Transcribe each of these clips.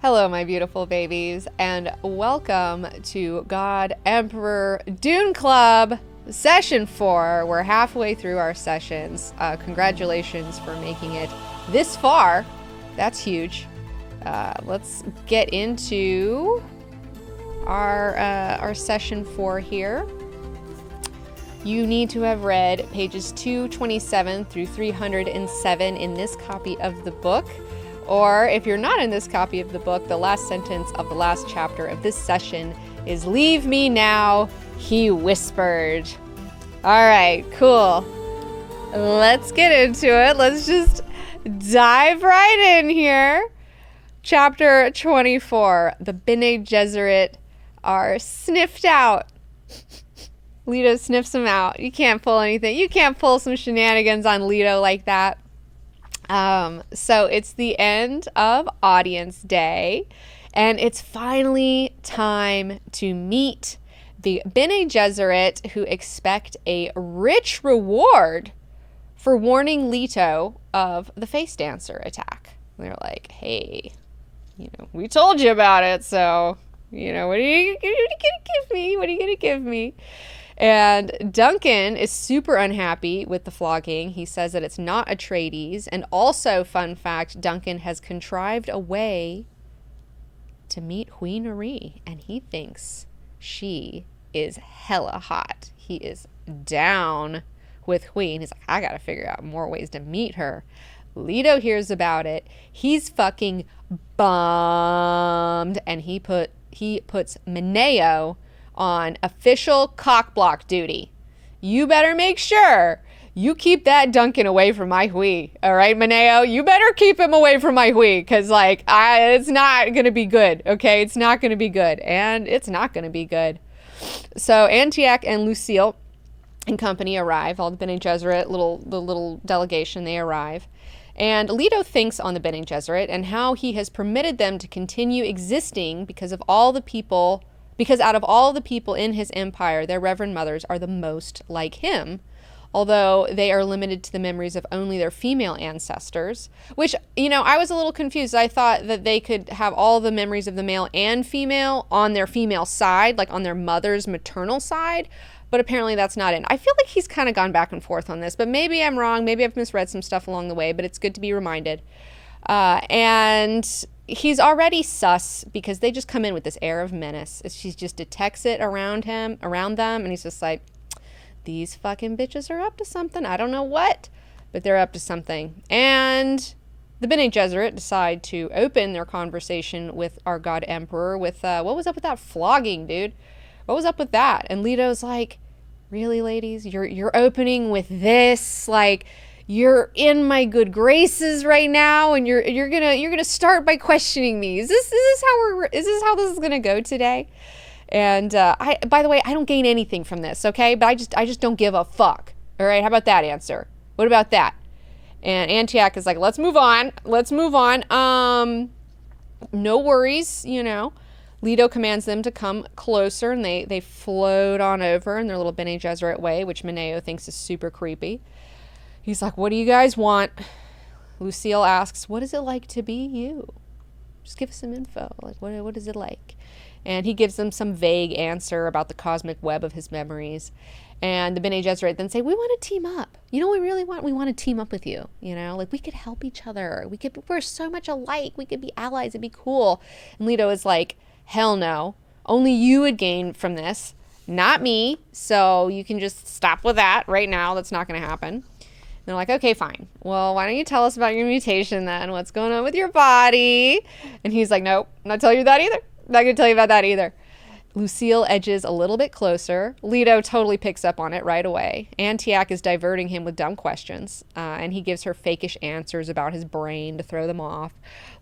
Hello, my beautiful babies, and welcome to God Emperor Dune Club, Session 4. We're halfway through our sessions. Congratulations for making it this far. That's huge. Let's get into our Session 4 here. You need to have read pages 227 through 307 in this copy of the book. Or if you're not in this copy of the book, the last sentence of the last chapter of this session is, "Leave me now," he whispered. All right, cool. Let's get into it. Let's just dive right in here. Chapter 24. The Bene Gesserit are sniffed out. Leto sniffs them out. You can't pull anything. You can't pull some shenanigans on Leto like that. So it's the end of audience day, and it's finally time to meet the Bene Gesserit, who expect a rich reward for warning Leto of the face dancer attack. They're like, hey, we told you about it, so, what are you gonna give me? What are you gonna give me? And Duncan is super unhappy with the flogging. He says that it's not Atreides. And also, fun fact, Duncan has contrived a way to meet Hui Nari, and he thinks she is hella hot. He is down with Hui, and he's like, I gotta figure out more ways to meet her. Leto hears about it. He's fucking bummed, and he puts Mineo on official cockblock duty. You better make sure you keep that Duncan away from my Hui. All right, Mineo, you better keep him away from my Hui, because it's not gonna be good. Okay, it's not gonna be good, and it's not gonna be good. So Antiac and Lucille and company arrive. All the Bene Gesserit, the little delegation, they arrive. And Leto thinks on the Bene Gesserit and how he has permitted them to continue existing because out of all the people in his empire, their Reverend Mothers are the most like him, although they are limited to the memories of only their female ancestors, which, I was a little confused. I thought that they could have all the memories of the male and female on their female side, like on their mother's maternal side, but apparently that's not it. I feel like he's kind of gone back and forth on this, but maybe I'm wrong. Maybe I've misread some stuff along the way, but it's good to be reminded. And he's already sus because they just come in with this air of menace. She just detects it around them, and he's just like, these fucking bitches are up to something. I don't know what, but they're up to something. And the Bene Gesserit decide to open their conversation with our God Emperor with, what was up with that flogging, dude? What was up with that? And Leto's like, really, ladies? You're opening with this? Like, you're in my good graces right now, and you're gonna start by questioning me. Is this how this is gonna go today? And by the way, I don't gain anything from this, okay? But I just don't give a fuck. All right, how about that answer? What about that? And Antiac is like, let's move on. No worries, Leto commands them to come closer, and they float on over in their little Bene Gesserit way, which Mineo thinks is super creepy. He's like, what do you guys want? Lucille asks, what is it like to be you? Just give us some info. Like, what is it like? And he gives them some vague answer about the cosmic web of his memories. And the Bene Gesserit then say, we want to team up. You know what we really want? We want to team up with you. Like, we could help each other. We're so much alike. We could be allies. It'd be cool. And Leto is like, hell no. Only you would gain from this, not me. So you can just stop with that right now. That's not going to happen. They're like, okay, fine. Well, why don't you tell us about your mutation then? What's going on with your body? And he's like, nope, not telling you that either. Not going to tell you about that either. Lucille edges a little bit closer. Leto totally picks up on it right away. Antiac is diverting him with dumb questions, and he gives her fakish answers about his brain to throw them off.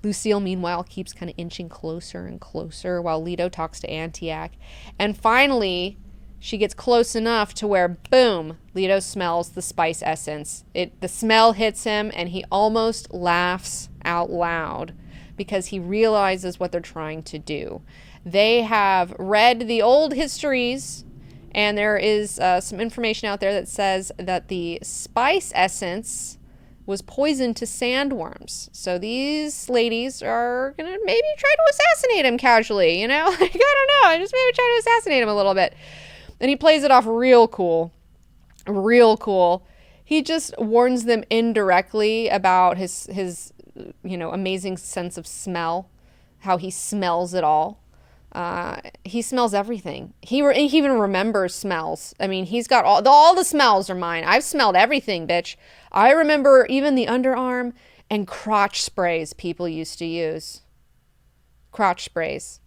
Lucille, meanwhile, keeps kind of inching closer and closer while Leto talks to Antiac. And finally, she gets close enough to where, boom, Leto smells the spice essence. The smell hits him, and he almost laughs out loud because he realizes what they're trying to do. They have read the old histories, and there is some information out there that says that the spice essence was poisoned to sandworms. So these ladies are going to maybe try to assassinate him casually, you know? Like, I don't know. Just maybe try to assassinate him a little bit. And he plays it off real cool. Real cool. He just warns them indirectly about his amazing sense of smell, how he smells it all. He smells everything. He even remembers smells. I mean, he's got all the smells are mine. I've smelled everything, bitch. I remember even the underarm and crotch sprays people used to use. Crotch sprays.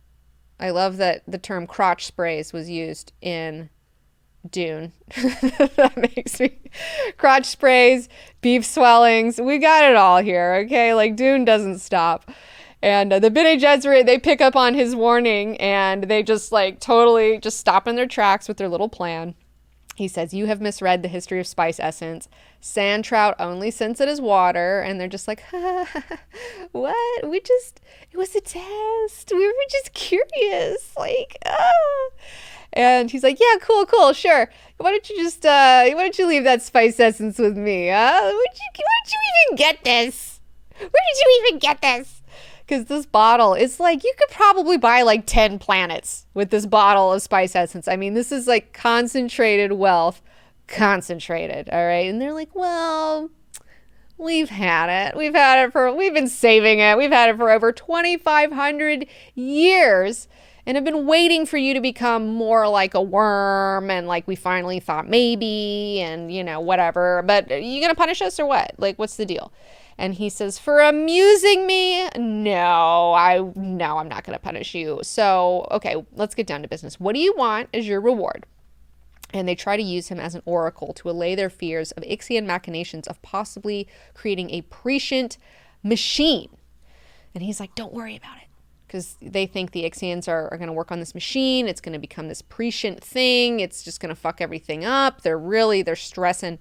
I love that the term crotch sprays was used in Dune. That makes me... Crotch sprays, beef swellings. We got it all here, okay? Like, Dune doesn't stop. And the Bene Gesserit, they pick up on his warning, and they just, like, totally just stop in their tracks with their little plan. He says, you have misread the history of spice essence. Sand trout only sense it as water. And they're just like, what? It was a test. We were just curious. Like, And he's like, yeah, cool, sure. Why don't you leave that spice essence with me, huh? Where did you even get this? Because this bottle is like, you could probably buy like 10 planets with this bottle of spice essence. I mean, this is like concentrated wealth. Concentrated, all right? And they're like, well, we've had it. We've been saving it. We've had it for over 2,500 years. And have been waiting for you to become more like a worm. And like, we finally thought maybe, and whatever. But are you going to punish us or what? Like, what's the deal? And he says, for amusing me? No, I'm not going to punish you. So, okay, let's get down to business. What do you want as your reward? And they try to use him as an oracle to allay their fears of Ixian machinations of possibly creating a prescient machine. And he's like, don't worry about it. Because they think the Ixians are going to work on this machine. It's going to become this prescient thing. It's just going to fuck everything up. They're stressing.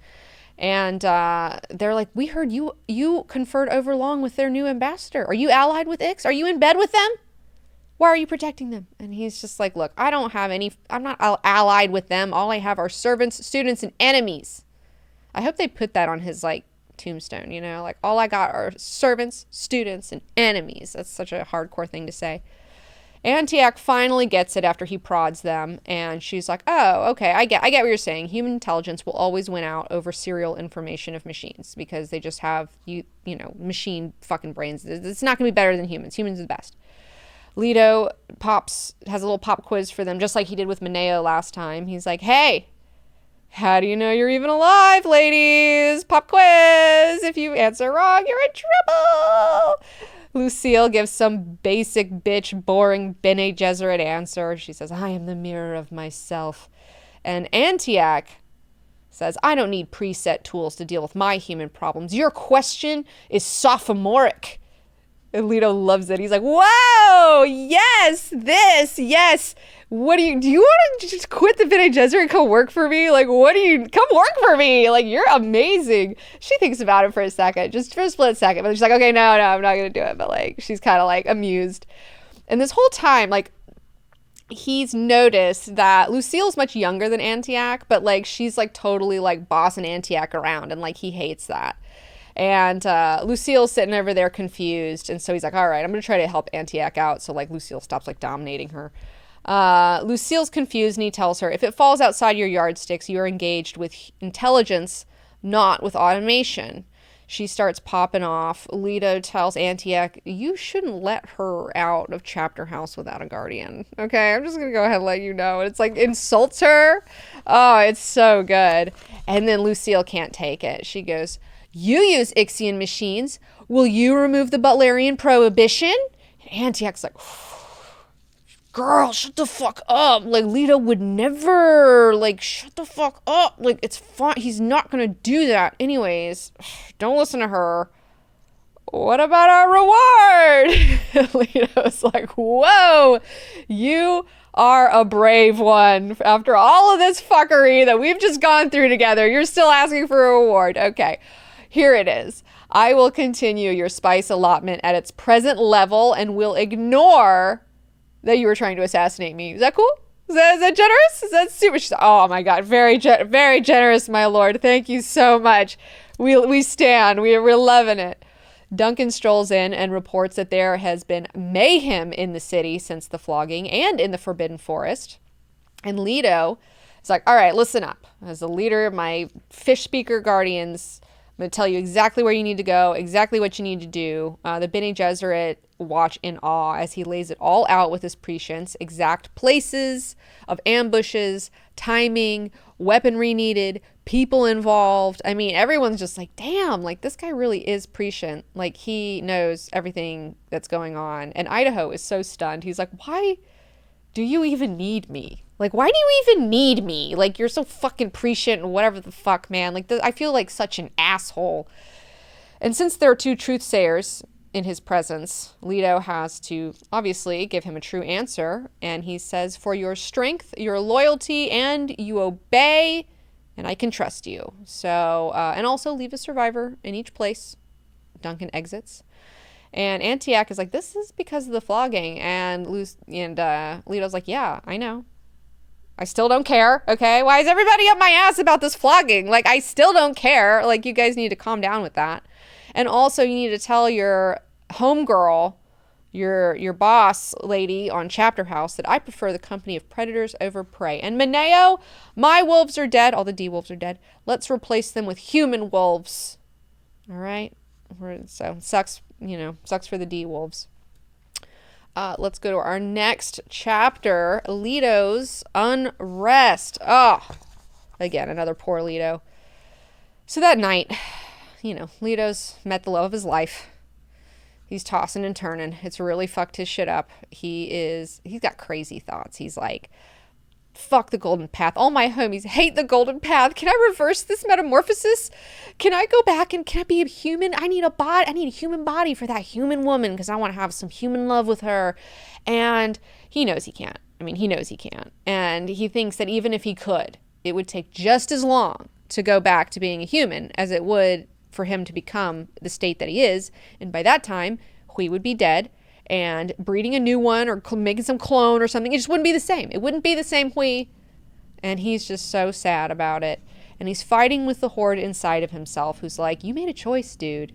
And they're like, we heard you conferred overlong with their new ambassador. Are you allied with Ix? Are you in bed with them? Why are you protecting them? And he's just like, look, I'm not allied with them. All I have are servants, students, and enemies. I hope they put that on his, like, tombstone, like, all I got are servants, students, and enemies. That's such a hardcore thing to say. Antiac finally gets it after he prods them, and she's like, oh, okay, I get what you're saying. Human intelligence will always win out over serial information of machines because they just have, machine fucking brains. It's not going to be better than humans. Humans are the best. Leto has a little pop quiz for them, just like he did with Mineo last time. He's like, hey, how do you know you're even alive, ladies? Pop quiz. If you answer wrong, you're in trouble. Lucille gives some basic bitch, boring Bene Gesserit answer. She says, I am the mirror of myself. And Antiac says, I don't need preset tools to deal with my human problems. Your question is sophomoric. And Leto loves it. He's like, whoa, yes, yes. Do you want to just quit the Bene Gesserit and come work for me? Like, come work for me. Like, you're amazing. She thinks about it for a second, just for a split second. But she's like, okay, no, I'm not going to do it. But like, she's kind of like amused. And this whole time, like, he's noticed that Lucille's much younger than Antiac, but like, she's like totally like bossing Antiac around. And like, he hates that. And Lucille's sitting over there confused. And so he's like, all right, I'm going to try to help Antiac out. So like, Lucille stops like dominating her. Lucille's confused, and he tells her, if it falls outside your yardsticks, you're engaged with intelligence, not with automation. She starts popping off. Leto tells Antiac, you shouldn't let her out of Chapter House without a guardian. Okay, I'm just going to go ahead and let you know. And it's like, insults her. Oh, it's so good. And then Lucille can't take it. She goes, you use Ixian machines. Will you remove the Butlerian prohibition? And Antiac's like, girl, shut the fuck up. Like, Leto would never, like, shut the fuck up. Like, it's fine. He's not gonna do that. Anyways, don't listen to her. What about our reward? Leto's like, whoa, you are a brave one. After all of this fuckery that we've just gone through together, you're still asking for a reward. Okay, here it is. I will continue your spice allotment at its present level and will ignore that you were trying to assassinate me. Is that cool? Is that generous? Is that super? Oh my God. Very generous, my lord. Thank you so much We stand. We're loving it. Duncan strolls in and reports that there has been mayhem in the city since the flogging and in the Forbidden Forest. And Leto is like, all right, listen up. As the leader of my fish speaker guardians, I'm going to tell you exactly where you need to go, exactly what you need to do. The Bene Gesserit watch in awe as he lays it all out with his prescience, exact places of ambushes, timing, weaponry needed, people involved. I mean, everyone's just like, damn, like this guy really is prescient. Like he knows everything that's going on. And Idaho is so stunned. He's like, why do you even need me? Like, why do you even need me? Like, you're so fucking prescient and whatever the fuck, man. Like, I feel like such an asshole. And since there are two truth-sayers in his presence, Leto has to obviously give him a true answer. And he says, for your strength, your loyalty, and you obey, and I can trust you. So, and also leave a survivor in each place. Duncan exits. And Antiac is like, this is because of the flogging. And Leto's like, yeah, I know. I still don't care, okay? Why is everybody up my ass about this flogging? Like, I still don't care. Like, you guys need to calm down with that. And also, you need to tell your homegirl, your boss lady on Chapter House that I prefer the company of predators over prey. And Mineo, my wolves are dead. All the D-wolves are dead. Let's replace them with human wolves. All right? So, sucks for the D-wolves. Let's go to our next chapter, Leto's unrest. Oh, again, another poor Leto. So that night, Leto's met the love of his life. He's tossing and turning. It's really fucked his shit up. He's got crazy thoughts. He's like, fuck the golden path. All my homies hate the golden path. Can I reverse this metamorphosis? Can I go back and can I be a human? I need a human body for that human woman because I want to have some human love with her. And he knows he can't. He knows he can't. And he thinks that even if he could, it would take just as long to go back to being a human as it would for him to become the state that he is. And by that time, Hui would be dead. And breeding a new one or making some clone or something, it just wouldn't be the same. It wouldn't be the same Hui. And he's just so sad about it. And he's fighting with the horde inside of himself who's like, you made a choice, dude.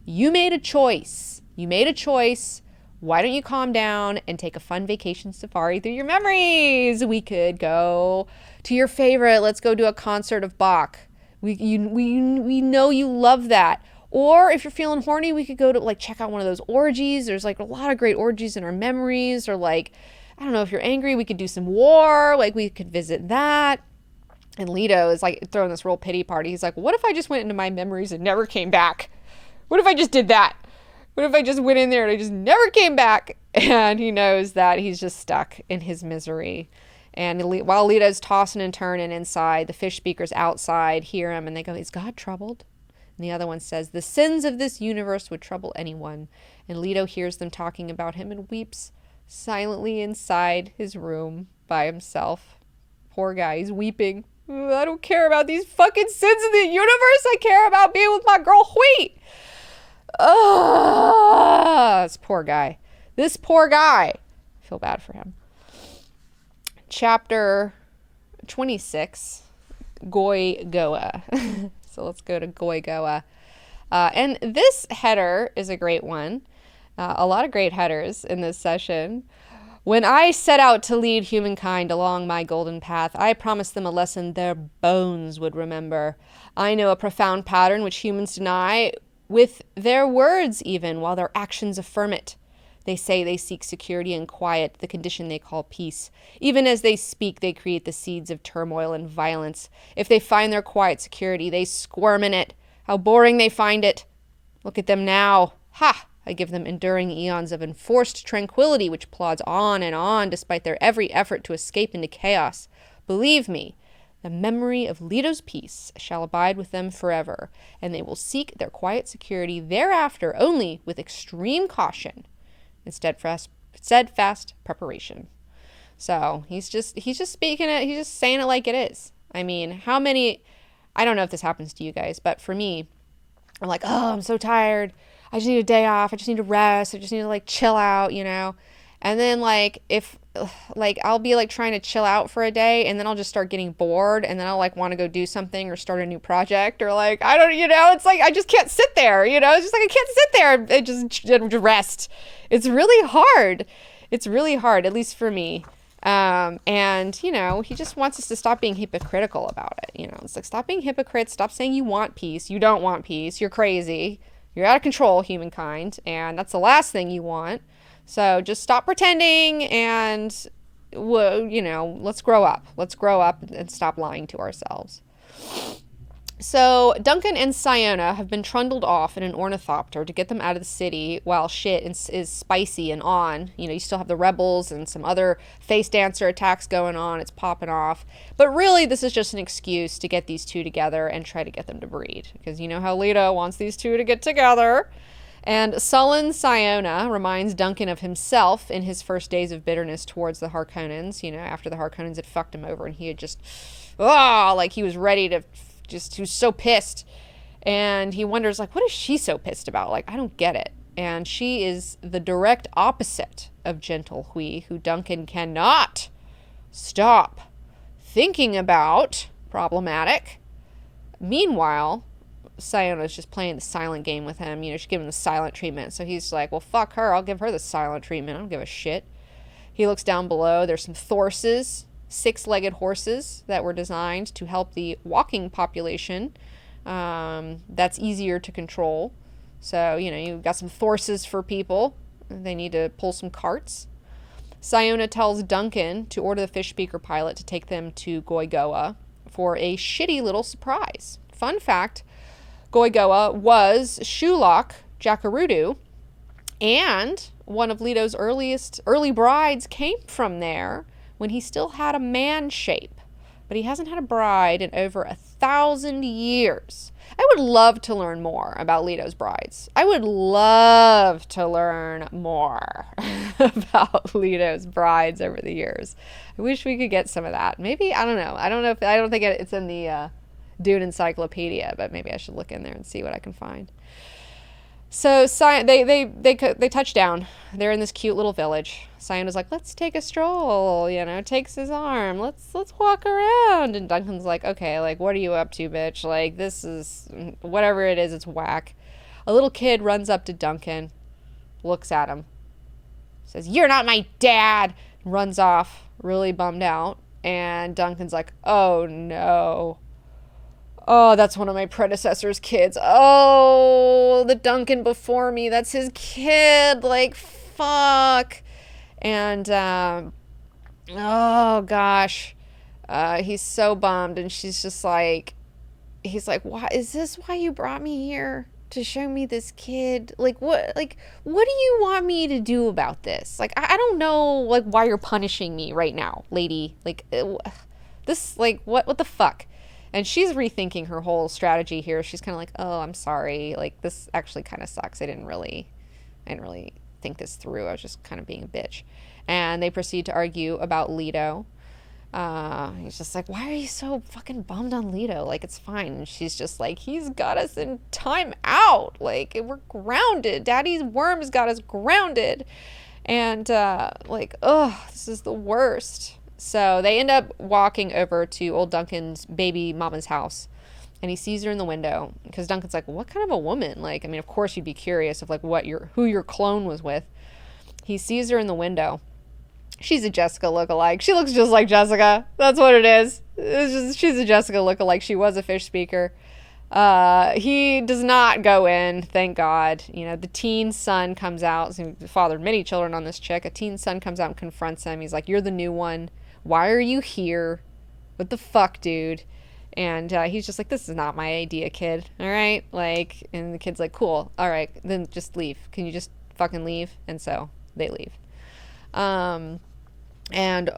You made a choice. You made a choice. Why don't you calm down and take a fun vacation safari through your memories? We could go to your favorite. Let's go to a concert of Bach. We know you love that. Or if you're feeling horny, we could go to check out one of those orgies. There's a lot of great orgies in our memories. Or I don't know, if you're angry, we could do some war. We could visit that. And Leto is throwing this real pity party. He's like, what if I just went into my memories and never came back? What if I just did that? What if I just went in there and I just never came back? And he knows that he's just stuck in his misery. And while Leto's tossing and turning inside, the fish speakers outside hear him and they go, is God troubled? And the other one says, the sins of this universe would trouble anyone. And Leto hears them talking about him and weeps silently inside his room by himself. Poor guy, he's weeping. I don't care about these fucking sins of the universe. I care about being with my girl Hui. This poor guy. This poor guy. I feel bad for him. Chapter 26, Goi Goa. So let's go to Goi Goa. And this header is a great one. A lot of great headers in this session. When I set out to lead humankind along my golden path, I promised them a lesson their bones would remember. I know a profound pattern which humans deny with their words even, while their actions affirm it. They say they seek security and quiet, the condition they call peace. Even as they speak, they create the seeds of turmoil and violence. If they find their quiet security, they squirm in it. How boring they find it. Look at them now. Ha! I give them enduring eons of enforced tranquility which plods on despite their every effort to escape into chaos. Believe me, the memory of Leto's peace shall abide with them forever, and they will seek their quiet security thereafter only with extreme caution and steadfast preparation. So he's just speaking it. He's just saying it like it is. I don't know if this happens to you guys, but for me, I'm like, oh, I'm so tired. I just need a day off. I just need to rest. I just need to chill out, And then like if like I'll be like trying to chill out for a day, and then I'll just start getting bored, and then I'll like want to go do something or start a new project, or like I don't, it's like I just can't sit there, it's just like I can't sit there and just rest. It's really hard. It's really hard, at least for me. And he just wants us to stop being hypocritical about it. It's like, stop being hypocrites, stop saying you want peace. You don't want peace. You're crazy. You're out of control, humankind, and that's the last thing you want. So just stop pretending, and let's grow up. Let's grow up and stop lying to ourselves. So Duncan and Siona have been trundled off in an ornithopter to get them out of the city while shit is spicy and on. You still have the rebels and some other face dancer attacks going on. It's popping off. But really, this is just an excuse to get these two together and try to get them to breed. Because you know how Leto wants these two to get together. And sullen Siona reminds Duncan of himself in his first days of bitterness towards the Harkonnens, after the Harkonnens had fucked him over and he had just, like he was ready to he was so pissed. And he wonders, like, what is she so pissed about? Like, I don't get it. And she is the direct opposite of gentle Hui, who Duncan cannot stop thinking about. Problematic. Meanwhile, Siona's just playing the silent game with him. She's giving him the silent treatment. So he's like, well, fuck her. I'll give her the silent treatment. I don't give a shit. He looks down below. There's some Thorses, 6-legged horses that were designed to help the walking population. That's easier to control. So, you've got some Thorses for people. They need to pull some carts. Siona tells Duncan to order the fish speaker pilot to take them to Goigoa for a shitty little surprise. Fun fact, Goigoa was Shulok Jacarudu, and one of Leto's early brides came from there when he still had a man shape. But he hasn't had a bride in over 1,000 years. I would love to learn more about Leto's brides. I would love to learn more about Leto's brides over the years. I wish we could get some of that. Maybe, I don't know. I don't think it's in the Dune Encyclopedia, but maybe I should look in there and see what I can find. So they touch down. They're in this cute little village. Siona's like, let's take a stroll, takes his arm. Let's walk around. And Duncan's like, okay, like, what are you up to, bitch? Like, this is, whatever it is, it's whack. A little kid runs up to Duncan, looks at him, says, you're not my dad, runs off, really bummed out. And Duncan's like, oh no. Oh, that's one of my predecessor's kids. Oh, the Duncan before me, that's his kid. Like, fuck. And, oh gosh. He's so bummed. And she's just like, he's like, why is this why you brought me here? To show me this kid? Like, what do you want me to do about this? Like, I don't know, like, why you're punishing me right now, lady. Like, this, like, what the fuck? And she's rethinking her whole strategy here. She's kind of like, oh, I'm sorry. Like, this actually kind of sucks. I didn't really think this through. I was just kind of being a bitch. And they proceed to argue about Leto. He's just like, why are you so fucking bummed on Leto? Like, it's fine. And she's just like, he's got us in time out. Like, we're grounded. Daddy's worms got us grounded. And, like, oh, this is the worst. So they end up walking over to old Duncan's baby mama's house, and he sees her in the window because Duncan's like, what kind of a woman? Like, I mean, of course you'd be curious of like who your clone was with. He sees her in the window. She's a Jessica lookalike. She looks just like Jessica. That's what it is. She's a Jessica lookalike. She was a fish speaker. He does not go in, thank God. The teen son comes out. So he fathered many children on this chick. A teen son comes out and confronts him. He's like, you're the new one. Why are you here? What the fuck, dude? And he's just like, this is not my idea, kid. All right? Like, and the kid's like, cool. All right, then just leave. Can you just fucking leave? And so they leave. And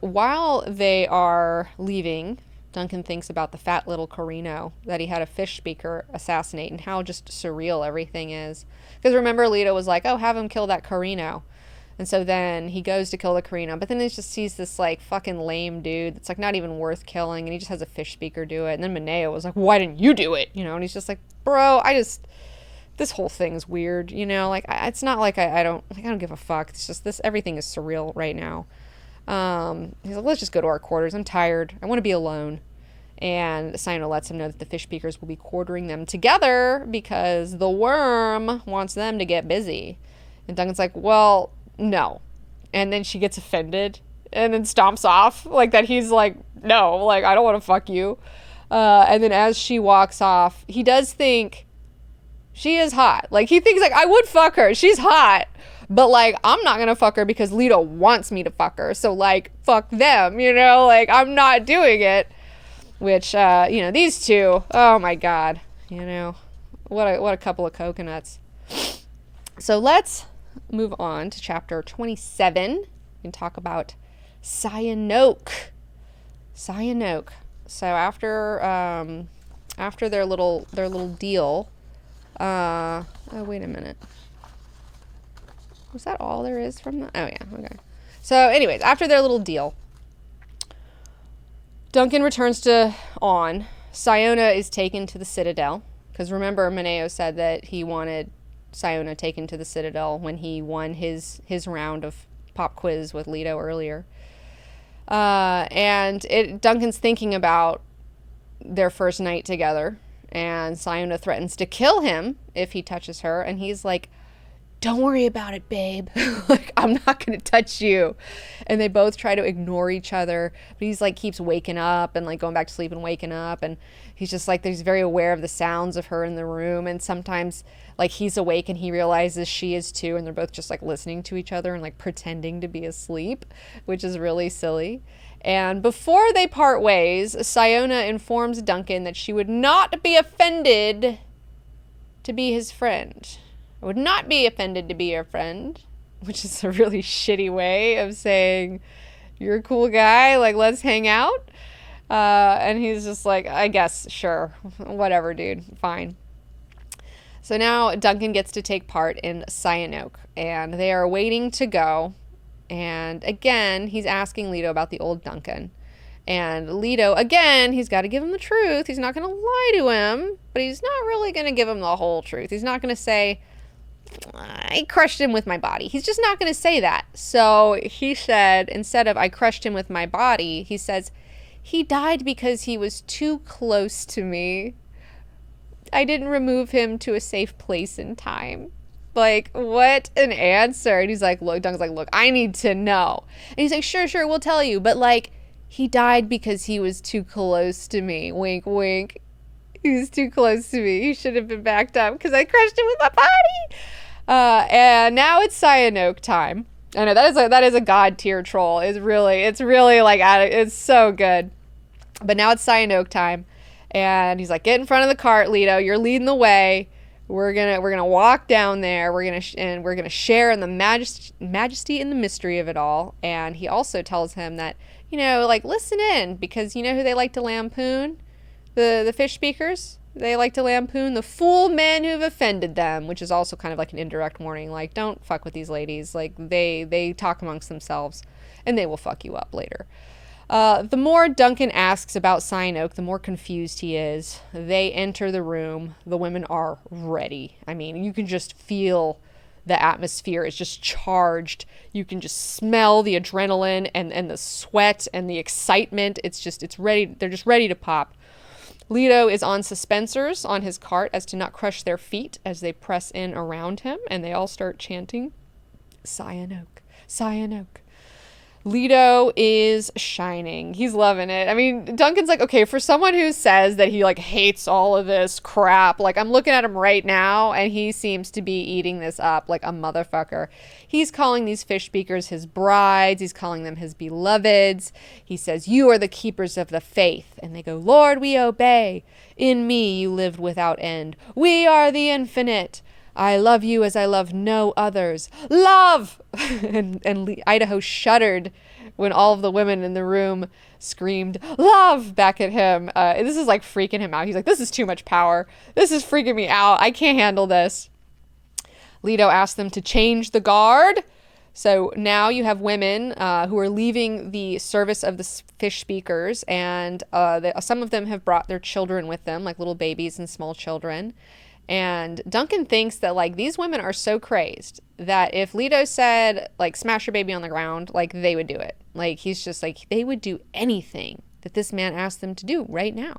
while they are leaving, Duncan thinks about the fat little Carino that he had a fish speaker assassinate and how just surreal everything is. Because remember, Leto was like, oh, have him kill that Carino. And so then he goes to kill the Carino, but then he just sees this like fucking lame dude that's like not even worth killing, and he just has a fish speaker do it. And then Mineo was like, why didn't you do it? And he's just like, bro, this whole thing's weird, you know, like it's not like I don't give a fuck. It's just this, everything is surreal right now. He's like, let's just go to our quarters. I'm tired. I want to be alone. And Cyano lets him know that the fish speakers will be quartering them together because the worm wants them to get busy. And Duncan's like, well, no. And then she gets offended and then stomps off like that. He's like, no, like, I don't want to fuck you. And then as she walks off, he does think she is hot. Like, he thinks like, I would fuck her. She's hot. But, like, I'm not going to fuck her because Leto wants me to fuck her. So, like, fuck them, you know? Like, I'm not doing it. Which, you know, these two, oh, my God. You know, what a couple of coconuts. So, let's move on to chapter 27 and talk about Cyanoke. Cyanoke. So, after their little deal, oh, wait a minute. Was that all there is from that? Oh, yeah. Okay. So, anyways, after their little deal, Duncan returns to On. Siona is taken to the Citadel. Because remember, Mineo said that he wanted Siona taken to the Citadel when he won his round of pop quiz with Leto earlier. And Duncan's thinking about their first night together. And Siona threatens to kill him if he touches her. And he's like, don't worry about it, babe. Like, I'm not going to touch you. And they both try to ignore each other. But he's like, keeps waking up and like going back to sleep and waking up. And he's just like, he's very aware of the sounds of her in the room. And sometimes like he's awake and he realizes she is too. And they're both just like listening to each other and like pretending to be asleep, which is really silly. And before they part ways, Siona informs Duncan that she would not be offended to be his friend. I would not be offended to be your friend, which is a really shitty way of saying you're a cool guy, like, let's hang out. And he's just like, I guess, sure, whatever, dude, fine. So now Duncan gets to take part in Cyanoke, and they are waiting to go. And again, he's asking Leto about the old Duncan. And Leto, again, he's got to give him the truth. He's not going to lie to him, but he's not really going to give him the whole truth. He's not going to say, I crushed him with my body. He's just not going to say that. So he said, instead of I crushed him with my body, he says, he died because he was too close to me. I didn't remove him to a safe place in time. Like, what an answer. And he's like, look, Duncan's like, look, I need to know. And he's like, sure, we'll tell you. But like, he died because he was too close to me. Wink, wink. He was too close to me. He should have been backed up because I crushed him with my body. And now it's Cyanoke time. I know that is a god tier troll. It's really like, it's so good. But now it's Cyanoke time. And he's like, get in front of the cart, Leto. You're leading the way. We're gonna walk down there. We're gonna share in the majesty and the mystery of it all. And he also tells him that, you know, like, listen in, because you know who they like to lampoon? The fish speakers. They like to lampoon the fool men who've offended them, which is also kind of like an indirect warning. Like, don't fuck with these ladies. Like, they talk amongst themselves, and they will fuck you up later. The more Duncan asks about Cyanoke, the more confused he is. They enter the room. The women are ready. I mean, you can just feel the atmosphere is just charged. You can just smell the adrenaline and the sweat and the excitement. It's ready. They're just ready to pop. Leto is on suspensors on his cart as to not crush their feet as they press in around him, and they all start chanting, Cyanoke, Cyanoke. Leto is shining. He's loving it. I mean, Duncan's like, okay, for someone who says that he like hates all of this crap, like I'm looking at him right now and he seems to be eating this up like a motherfucker. He's calling these fish speakers his brides. He's calling them his beloveds. He says, you are the keepers of the faith. And they go, Lord, we obey. In me you lived without end. We are the infinite. I love you as I love no others. Love! and Idaho shuddered when all of the women in the room screamed, love, back at him. This is like freaking him out. He's like, this is too much power. This is freaking me out. I can't handle this. Leto asked them to change the guard. So now you have women who are leaving the service of the fish speakers, and some of them have brought their children with them, like little babies and small children. And Duncan thinks that, like, these women are so crazed that if Leto said, like, smash your baby on the ground, like, they would do it. Like, he's just like, they would do anything that this man asked them to do right now.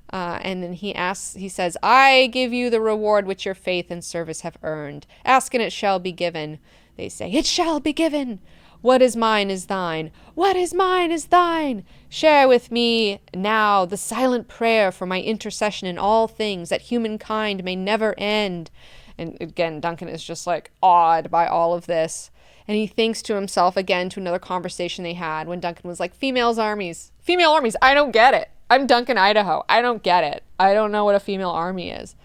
And then he says, I give you the reward which your faith and service have earned. Ask and it shall be given. They say, it shall be given. What is mine is thine. What is mine is thine. Share with me now the silent prayer for my intercession in all things, that humankind may never end. And again, Duncan is just like awed by all of this. And he thinks to himself again to another conversation they had when Duncan was like, female armies, I don't get it. I'm Duncan, Idaho. I don't get it. I don't know what a female army is.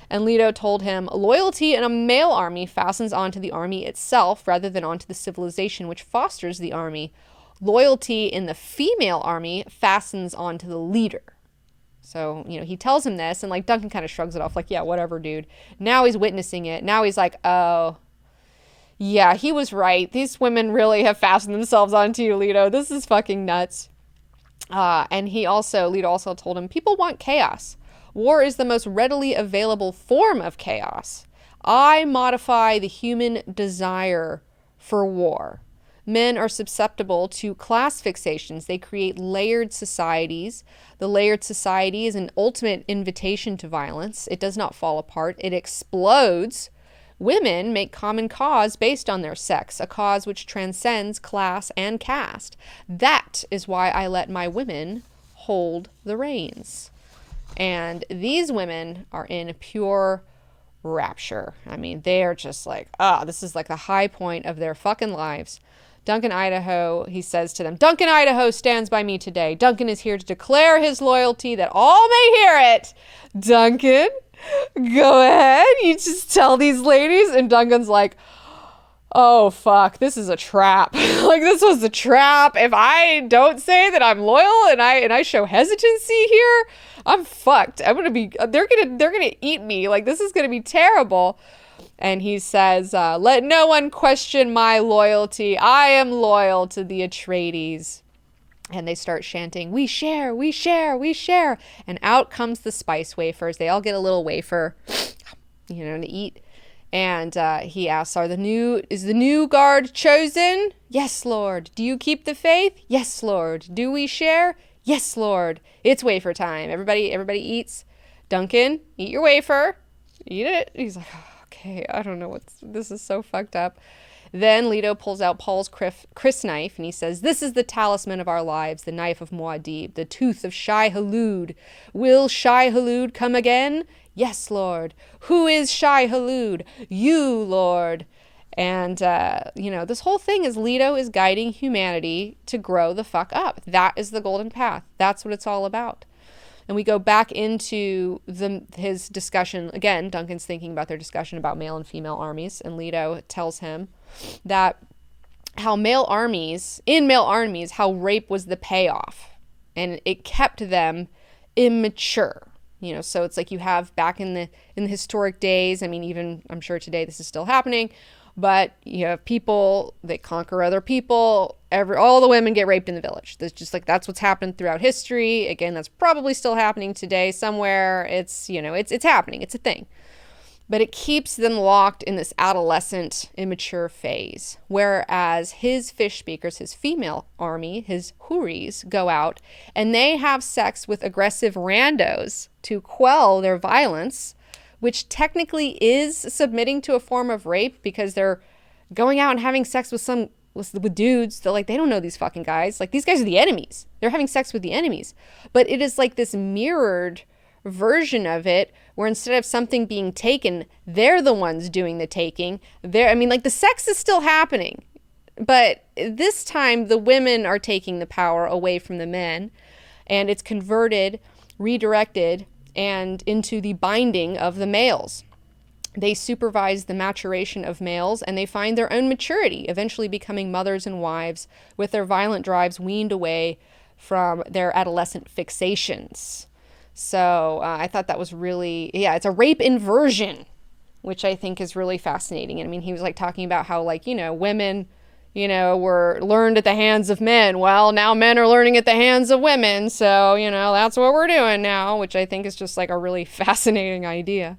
And Leto told him, loyalty in a male army fastens onto the army itself rather than onto the civilization which fosters the army. Loyalty in the female army fastens onto the leader. So, he tells him this, and like Duncan kind of shrugs it off like, yeah, whatever, dude. Now he's witnessing it. Now he's like, oh, yeah, he was right. These women really have fastened themselves onto you, Leto. This is fucking nuts. And Leto also told him, people want chaos. War is the most readily available form of chaos. I modify the human desire for war. Men are susceptible to class fixations. They create layered societies. The layered society is an ultimate invitation to violence. It does not fall apart. It explodes. Women make common cause based on their sex, a cause which transcends class and caste. That is why I let my women hold the reins. And these women are in pure rapture. I mean, they are just like, this is like the high point of their fucking lives. Duncan, Idaho, he says to them, Duncan, Idaho stands by me today. Duncan is here to declare his loyalty that all may hear it. Duncan, go ahead. You just tell these ladies. And Duncan's like, oh, fuck, this is a trap. Like, this was a trap. If I don't say that I'm loyal and I show hesitancy here, I'm fucked. They're gonna eat me. Like, this is gonna be terrible. And he says, let no one question my loyalty. I am loyal to the Atreides. And they start chanting, we share, we share, we share. And out comes the spice wafers. They all get a little wafer, to eat. And he asks, is the new guard chosen? Yes, Lord. Do you keep the faith? Yes, Lord. Do we share? Yes, Lord. It's wafer time. Everybody eats. Duncan, eat your wafer. Eat it. He's like, oh, okay, I don't know this is so fucked up. Then Leto pulls out Paul's Chris knife, and he says, this is the talisman of our lives, the knife of Muad'Dib, the tooth of Shai-Hulud. Will Shai-Hulud come again? Yes, Lord. Who is Shai-Hulud? You, Lord. And, this whole thing is Leto is guiding humanity to grow the fuck up. That is the golden path. That's what it's all about. And we go back into his discussion. Again, Duncan's thinking about their discussion about male and female armies. And Leto tells him that how male armies, how rape was the payoff. And it kept them immature. So it's like you have back in the historic days. I mean, even I'm sure today this is still happening. But you have people that conquer other people. All the women get raped in the village. That's what's happened throughout history. Again, that's probably still happening today somewhere. It's happening. It's a thing. But it keeps them locked in this adolescent, immature phase. Whereas his fish speakers, his female army, his Huris, go out and they have sex with aggressive randos to quell their violence, which technically is submitting to a form of rape because they're going out and having sex with dudes that they don't know these fucking guys. Like, these guys are the enemies. They're having sex with the enemies. But it is like this mirrored version of it where instead of something being taken, they're the ones doing the taking. The sex is still happening. But this time the women are taking the power away from the men, and it's converted, redirected, and into the binding of the males. They supervise the maturation of males, and they find their own maturity, eventually becoming mothers and wives with their violent drives weaned away from their adolescent fixations. So I thought that was really, it's a rape inversion, which I think is really fascinating. And I mean, he was talking about how women, were learned at the hands of men. Well, now men are learning at the hands of women. So, that's what we're doing now, which I think is just a really fascinating idea.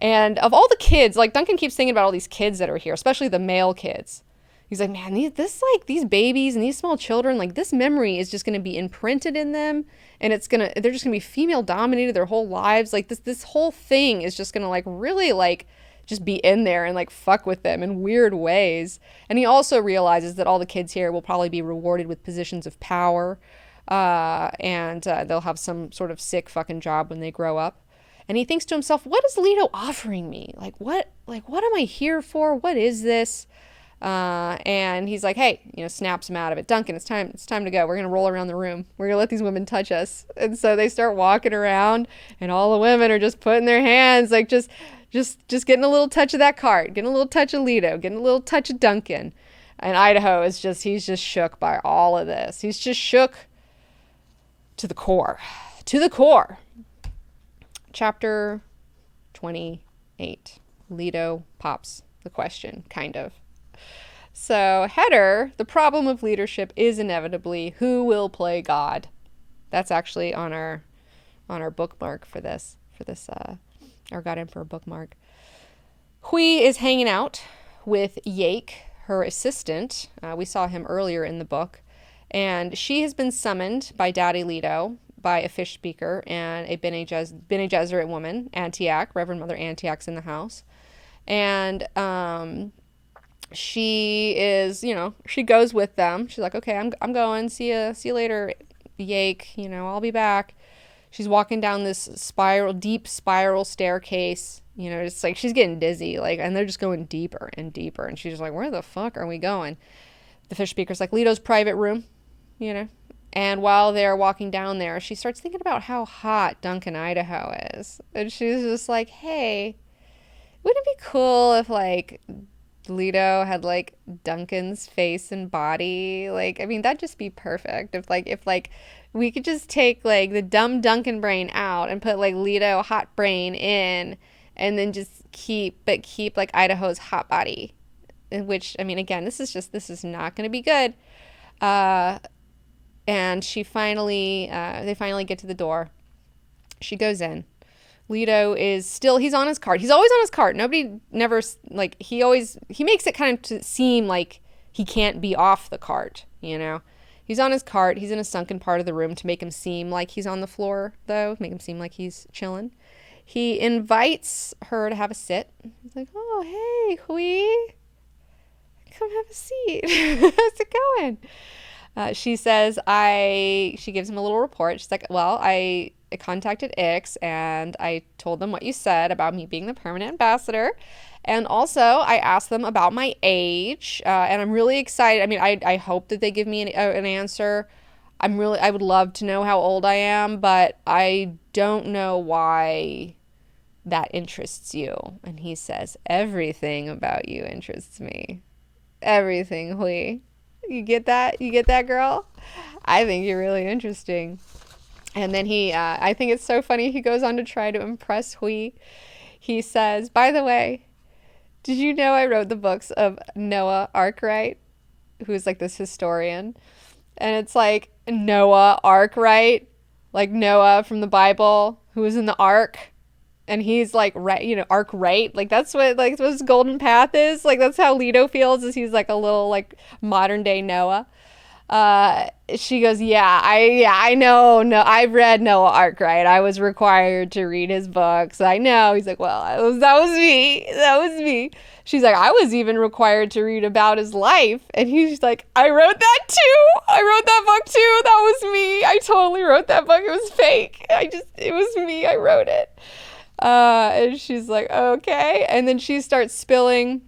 And of all the kids, like Duncan keeps thinking about all these kids that are here, especially the male kids. He's like, man, these babies and these small children, like this memory is just going to be imprinted in them, and they're just going to be female dominated their whole lives. Like this whole thing is just going to like really like just be in there and like fuck with them in weird ways. And he also realizes that all the kids here will probably be rewarded with positions of power, and they'll have some sort of sick fucking job when they grow up. And he thinks to himself, what is Leto offering me? Like what am I here for? What is this? And he's like, hey, snaps him out of it. Duncan, it's time to go. We're going to roll around the room. We're going to let these women touch us. And so they start walking around, and all the women are just putting their hands, like just getting a little touch of that cart, getting a little touch of Leto, getting a little touch of Duncan. And Idaho he's just shook by all of this. He's just shook to the core. Chapter 28. Leto pops the question, kind of. So, header, the problem of leadership is inevitably who will play God. That's actually on our bookmark for this our God Emperor bookmark. Hui is hanging out with Yake, her assistant. We saw him earlier in the book, and she has been summoned by Daddy Leto, by a fish speaker and a Bene Gesserit woman, Antiac, Reverend Mother Antiac's in the house, and she is, she goes with them. She's like, okay, I'm going. See you later, Yake. I'll be back. She's walking down this deep spiral staircase. It's like she's getting dizzy, and they're just going deeper and deeper. And she's just like, where the fuck are we going? The fish speaker's like, Leto's private room, And while they're walking down there, she starts thinking about how hot Duncan, Idaho is. And she's just like, hey, wouldn't it be cool if, Leto had, Duncan's face and body? That'd just be perfect. If we could just take, the dumb Duncan brain out and put, Leto hot brain in, and then just keep Idaho's hot body. Which, again, this is not going to be good. And they finally get to the door. She goes in. Leto he's on his cart. He's always on his cart. He makes it kind of to seem like he can't be off the cart, He's on his cart. He's in a sunken part of the room to make him seem like he's on the floor, though. Make him seem like he's chilling. He invites her to have a sit. He's like, oh, hey, Hui. Come have a seat. How's it going? She says, she gives him a little report. She's like, well, I contacted Ix and I told them what you said about me being the permanent ambassador. And also I asked them about my age. And I'm really excited. I hope that they give me an answer. I would love to know how old I am, but I don't know why that interests you. And he says, everything about you interests me. Everything, Hui. You get that? You get that, girl? I think you're really interesting. And then I think it's so funny, he goes on to try to impress Hui. He says, by the way, did you know I wrote the books of Noah Arkwright, who's this historian? And it's like Noah Arkwright, like Noah from the Bible, who was in the ark. And he's Arkwright. That's what his golden path is. That's how Leto feels, is he's a little modern day Noah. She goes, I know. No, I've read Noah Arkwright. I was required to read his books. I know. He's like, well, that was me. She's like, I was even required to read about his life. And he's like, I wrote that too. I wrote that book too. That was me. I totally wrote that book. It was fake. It was me. I wrote it. And she's like, okay. And then she starts spilling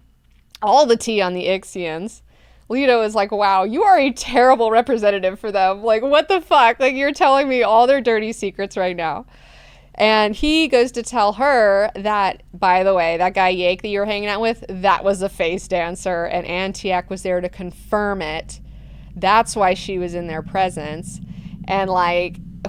all the tea on the Ixians. Leto is like, wow, you are a terrible representative for them. What the fuck? You're telling me all their dirty secrets right now. And he goes to tell her that, by the way, that guy Yake that you're hanging out with, that was a face dancer, and Antiac was there to confirm it. That's why she was in their presence. And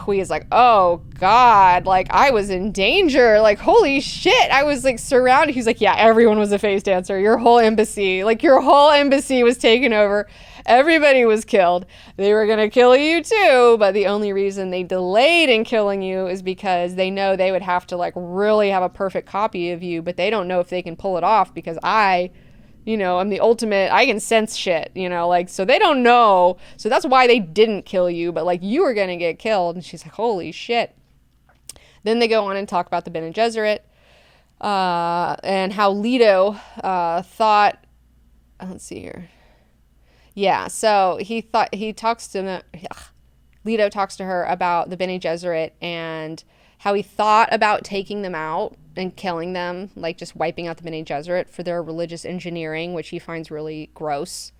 Hui is like, oh God, I was in danger. Holy shit, I was surrounded. He's like, yeah, everyone was a face dancer. Your whole embassy was taken over. Everybody was killed. They were going to kill you too, but the only reason they delayed in killing you is because they know they would have to like really have a perfect copy of you, but they don't know if they can pull it off because I'm the ultimate, I can sense shit, like, so they don't know. So that's why they didn't kill you, but like you were going to get killed. And she's like, holy shit. Then they go on and talk about the Bene Gesserit, and how Leto thought, let's see here. Yeah, so Leto talks to her about the Bene Gesserit and how he thought about taking them out and killing them, like just wiping out the Bene Gesserit for their religious engineering, which he finds really gross,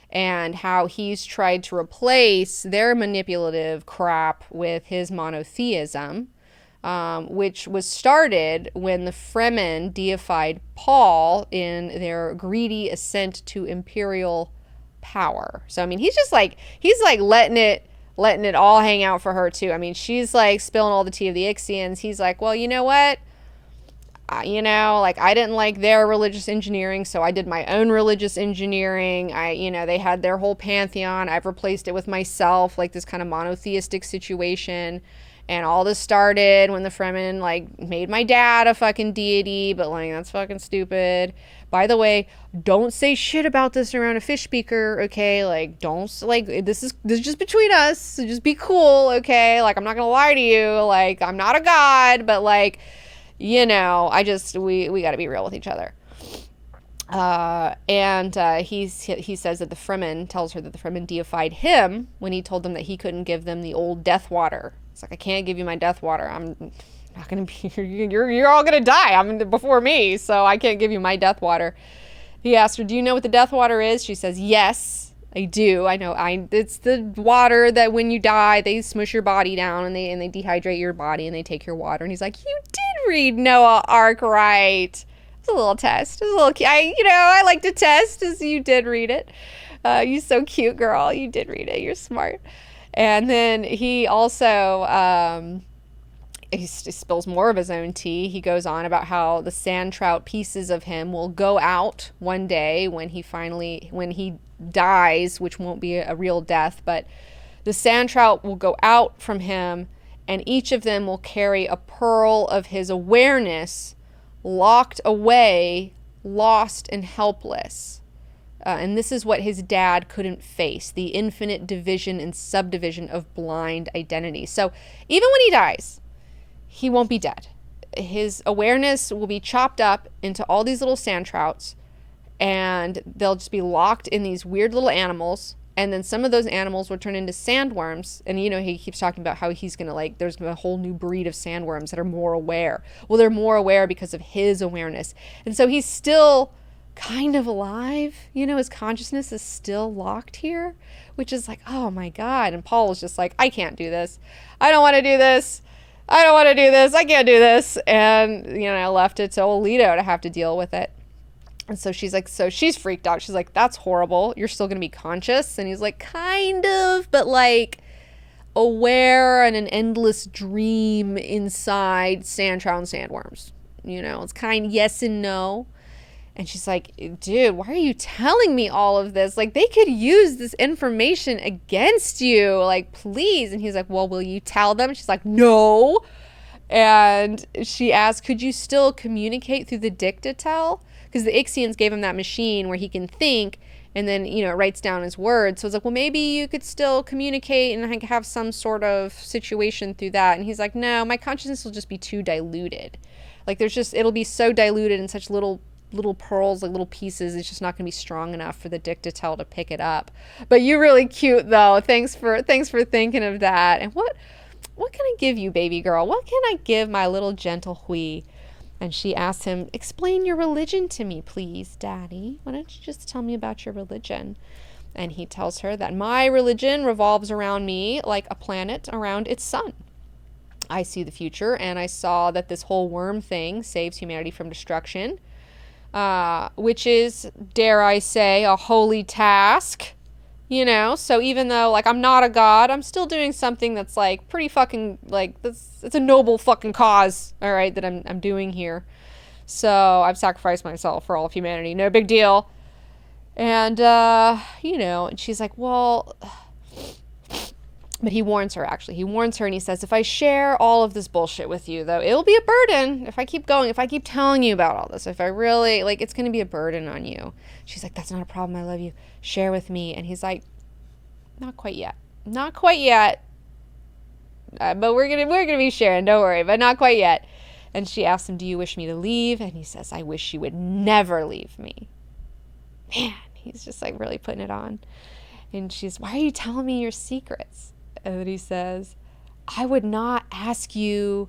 and how he's tried to replace their manipulative crap with his monotheism, which was started when the Fremen deified Paul in their greedy ascent to imperial power. So I mean, he's letting it all hang out for her too. I mean, she's like spilling all the tea of the Ixians. He's like, well, you know what? I didn't like their religious engineering, so I did my own religious engineering. They had their whole pantheon. I've replaced it with myself, like this kind of monotheistic situation. And all this started when the Fremen, like, made my dad a fucking deity, but, like, that's fucking stupid. By the way, don't say shit about this around a fish speaker, okay? Like, don't, like, this is just between us, so just be cool, okay? Like, I'm not gonna lie to you, like, I'm not a god, but, like, we gotta be real with each other. He says that the Fremen, tells her that the Fremen deified him when he told them that he couldn't give them the old death water. It's like, I can't give you my death water. I'm not going to be, you're all going to die. Before me, so I can't give you my death water. He asked her, do you know what the death water is? She says, yes, I do. I know. It's the water that when you die, they smush your body down and they dehydrate your body and they take your water. And he's like, you did read Noah Arkwright. It's a little test. It's a little, I like to test, as you did read it. You so cute, girl. You did read it. You're smart. And then he also, he spills more of his own tea. He goes on about how the sand trout pieces of him will go out one day when he dies, which won't be a real death, but the sand trout will go out from him, and each of them will carry a pearl of his awareness locked away, lost and helpless. And this is what his dad couldn't face, the infinite division and subdivision of blind identity. So even when he dies, he won't be dead. His awareness will be chopped up into all these little sand trouts, and they'll just be locked in these weird little animals. And then some of those animals will turn into sandworms. And, he keeps talking about how he's going to, there's a whole new breed of sandworms that are more aware. Well, they're more aware because of his awareness. And so he's still kind of alive. His consciousness is still locked here, which is like, oh my God. And Paul was just like, I can't do this. I don't want to do this. I don't want to do this. I can't do this. And, I left it to Leto to have to deal with it. And so she's freaked out. She's like, that's horrible. You're still going to be conscious. And he's like, kind of, but like aware and an endless dream inside sand trout and sandworms. It's kind of yes and no. And she's like, dude, why are you telling me all of this? Like, they could use this information against you. Like, please. And he's like, well, will you tell them? She's like, no. And she asked, could you still communicate through the dictatel? Because the Ixians gave him that machine where he can think and then, it writes down his words. So it's like, well, maybe you could still communicate and have some sort of situation through that. And he's like, no, my consciousness will just be too diluted. Like, it'll be so diluted in such little pearls, like little pieces. It's just not going to be strong enough for the dictatel to pick it up. But you're really cute, though. Thanks for thinking of that. And what can I give you, baby girl? What can I give my little gentle Hui? And she asks him, explain your religion to me, please, Daddy. Why don't you just tell me about your religion? And he tells her that my religion revolves around me like a planet around its sun. I see the future, and I saw that this whole worm thing saves humanity from destruction, which is, dare I say, a holy task. So even though, like, I'm not a god, I'm still doing something that's, like, pretty fucking, like, it's a noble fucking cause, all right, that I'm doing here. So I've sacrificed myself for all of humanity. No big deal. And, and she's like, well, but he warns her, actually. He warns her and he says, if I share all of this bullshit with you, though, it'll be a burden. If I keep going, if I keep telling you about all this, if I really, it's going to be a burden on you. She's like, that's not a problem. I love you. Share with me. And he's like, not quite yet. Not quite yet. But we're gonna be sharing. Don't worry. But not quite yet. And she asks him, do you wish me to leave? And he says, I wish you would never leave me. Man, he's just really putting it on. And she's, why are you telling me your secrets? And then he says, I would not ask you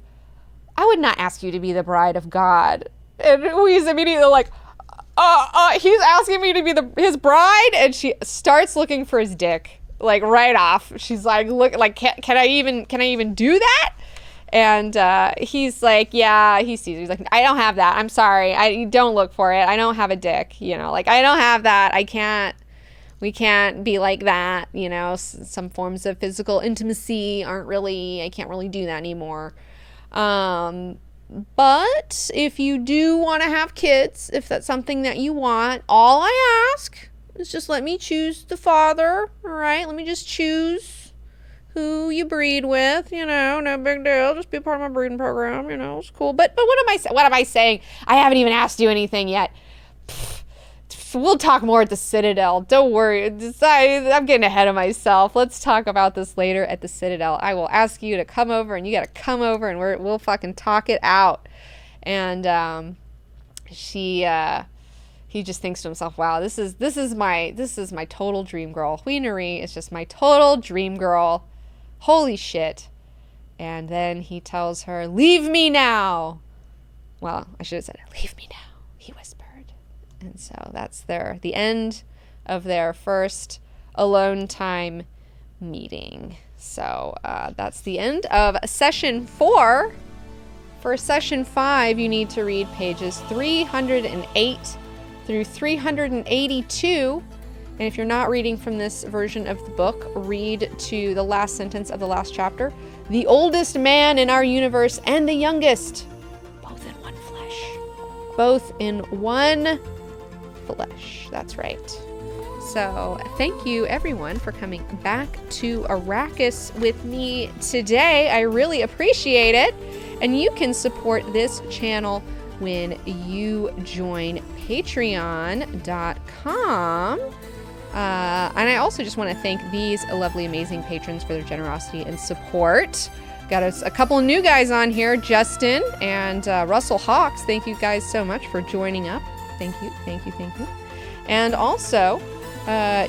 to be the bride of God. And he's immediately like, he's asking me to be his bride? And she starts looking for his dick, right off. She's like, look, can I even do that? And he's like, yeah, he sees it. He's like, I don't have that. I'm sorry. Don't look for it. I don't have a dick. I don't have that. We can't be like that. Some forms of physical intimacy I can't really do that anymore. But if you do want to have kids, if that's something that you want, all I ask is just let me choose the father. All right. Let me just choose who you breed with, no big deal. Just be part of my breeding program, it's cool. But what am I saying? I haven't even asked you anything yet. We'll talk more at the Citadel. Don't worry. I'm getting ahead of myself. Let's talk about this later at the Citadel. I will ask you to come over, and you got to come over, and we'll fucking talk it out. And he just thinks to himself, wow, this is my total dream girl. Hui Nari is just my total dream girl. Holy shit. And then he tells her, leave me now. Well, I should have said, leave me now, he whispered. And so that's the end of their first alone time meeting. So that's the end of session 4. For session 5, you need to read pages 308 through 382. And if you're not reading from this version of the book, read to the last sentence of the last chapter. The oldest man in our universe and the youngest, both in one flesh. Both in one flesh. That's right. So thank you everyone for coming back to Arrakis with me today. I really appreciate it. And you can support this channel when you join patreon.com. And I also just want to thank these lovely, amazing patrons for their generosity and support. Got a couple of new guys on here, Justin and Russell Hawks. Thank you guys so much for joining up. Thank you. And also,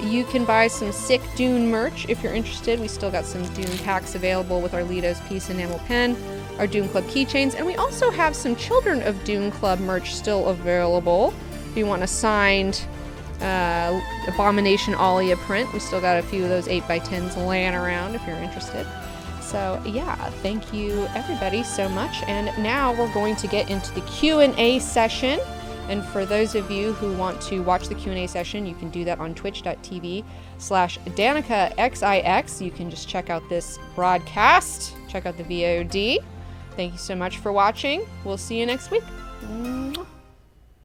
you can buy some sick Dune merch if you're interested. We still got some Dune packs available with our Lido's Peace enamel pen, our Dune Club keychains, and we also have some Children of Dune Club merch still available. If you want a signed Abomination Alia print, we still got a few of those 8x10s laying around if you're interested. So yeah, thank you everybody so much. And now we're going to get into the Q&A session. And for those of you who want to watch the Q&A session, you can do that on twitch.tv/DanikaXIX. You can just check out this broadcast, check out the VOD. Thank you so much for watching. We'll see you next week.